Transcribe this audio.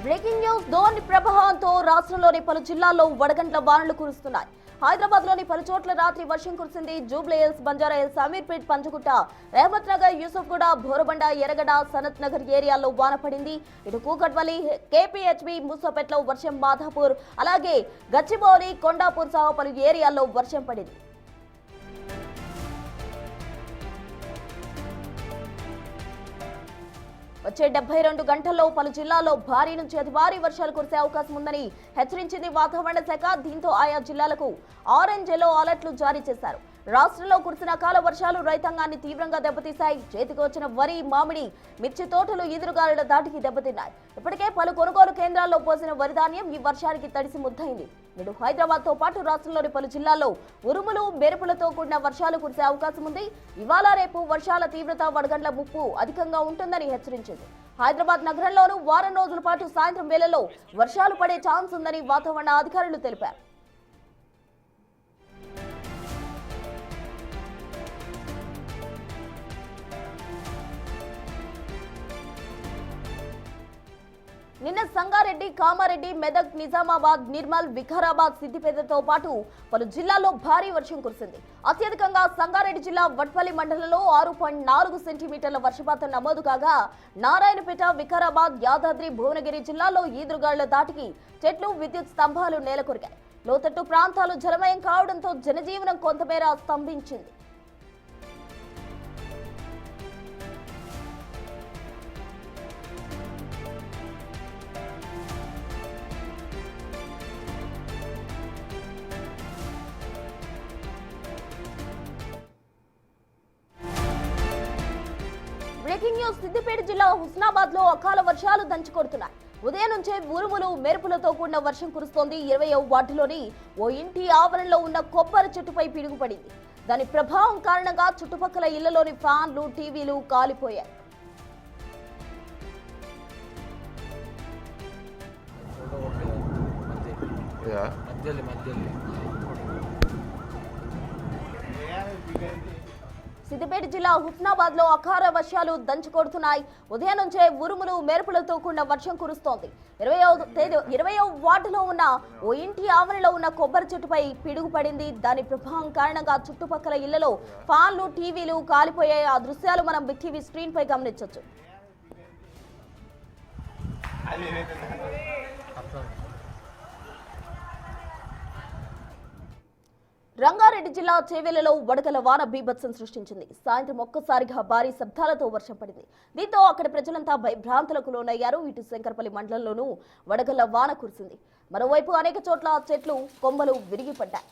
Breaking news Dhoni ప్రభావంతో రాష్ట్రంలోని పలు జిల్లాల్లో వడగండ్ల వానలు కురుస్తున్నాయి. హైదరాబాద్ లోని పలు చోట్ల రాత్రి వర్షం కురిసింది. జూబ్లీహిల్స్, బంజారాహిల్స్, అమీర్పేట్, పంచగుట్ట, రెహమత్ నగర్, యూసుఫ్గూడ, బోరబండ, ఎర్రగడ్డ, సనత్ నగర్ ఏరియాల్లో వాన పడింది. ఇటు కూకట్పల్లి, కేపీహెచ్బీ, మూసాపేటలో వర్షం, మాధాపూర్, అలాగే గచ్చిబౌలి, కొండాపూర్ సహా పలు ఏరియాల్లో వర్షం పడింది. వచ్చే 72 గంటల్లో పలు జిల్లాల్లో భారీ నుంచి అతి భారీ వర్షాలు కురిసే అవకాశం ఉందని హెచ్చరించింది వాతావరణ శాఖ. దీంతో ఆయా జిల్లాలకు ఆరెంజ్, ఎల్లో అలర్ట్లు జారీ చేశారు. రాష్ట్రంలో కురిసిన అకాల వర్షాలు రైతాంగాన్ని తీవ్రంగా దెబ్బతీశాయి. చేతికి వచ్చిన వరి, మామిడి, మిర్చి తోటలు ఈదురుగాలుల దాటికి దెబ్బతిన్నాయి. ఇప్పటికే పలు కొనుగోలు కేంద్రాల్లో పోసిన వరి ధాన్యం ఈ వర్షానికి తడిసి ముద్దయింది. నేడు హైదరాబాద్ తో పాటు రాష్ట్రంలోని పలు జిల్లాల్లో ఉరుములు, మెరుపులతో కూడిన వర్షాలు కురిసే అవకాశం ఉంది. ఇవాళ రేపు వర్షాల తీవ్రత, వడగండ్ల ముప్పు అధికంగా ఉంటుందని హెచ్చరించింది. హైదరాబాద్ నగరంలోనూ వారం రోజుల పాటు సాయంత్రం వేళల్లో వర్షాలు పడే ఛాన్స్ ఉందని వాతావరణ అధికారులు తెలిపారు. నిన్న సంగారెడ్డి, కామారెడ్డి, మెదక్, నిజామాబాద్, నిర్మల్, వికారాబాద్, సిద్దిపేటతో పాటు పలు జిల్లాల్లో భారీ వర్షం కురిసింది. అత్యధికంగా సంగారెడ్డి జిల్లా వట్పల్లి మండలంలో 6.4 సెంటీమీటర్ల వర్షపాతం నమోదు కాగా, నారాయణపేట, వికారాబాద్, యాదాద్రి, భువనగిరి జిల్లాల్లో ఈదురుగాళ్ల దాటికి చెట్లు, విద్యుత్ స్తంభాలు నేలకొరిగాయి. లోతట్టు ప్రాంతాలు జలమయం కావడంతో జనజీవనం కొంతమేర స్తంభించింది. బ్రేకింగ్ న్యూస్ సిద్దిపేట జిల్లా హుస్నాబాద్ లో అకాల వర్షాలు దంచుకొడుతున్నాయి. ఉదయం నుంచే ఉరుములు, మెరుపులతో కూడిన వర్షం కురుస్తోంది. 20వ వార్డులోని ఓ ఇంటి ఆవరణలో ఉన్న కొబ్బరి చెట్టుపై పిడుగుపడింది. దాని ప్రభావం కారణంగా చుట్టుపక్కల ఇళ్లలోని ఫ్యాన్లు, టీవీలు కాలిపోయాయి. సిద్దిపేట జిల్లా హుస్నాబాద్ లో అకాల వర్షాలు దంచుకొడుతున్నాయి. ఉదయం నుంచే ఉరుములు, మెరుపులతో కూడిన వర్షం కురుస్తోంది. 20వ వార్డులో ఉన్న ఓ ఇంటి ఆవరణలో ఉన్న కొబ్బరి చెట్టుపై పిడుగు పడింది. దాని ప్రభావం కారణంగా చుట్టుపక్కల ఇళ్లలో ఫ్యాన్లు, టీవీలు కాలిపోయాయి. ఆ దృశ్యాలు మనం బిగ్ టీవీ స్క్రీన్ పై గమనించవచ్చు. రంగారెడ్డి జిల్లా చేవెళ్లలో వడగల వాన బీభత్సం సృష్టించింది. సాయంత్రం ఒక్కసారిగా భారీ శబ్దాలతో వర్షం పడింది. దీంతో అక్కడి ప్రజలంతా భయభ్రాంతులకు లోనయ్యారు. ఇటు శంకరపల్లి మండలంలోనూ వడగల వాన కురిసింది. మరోవైపు అనేక చోట్ల చెట్లు, కొమ్మలు విరిగిపడ్డాయి.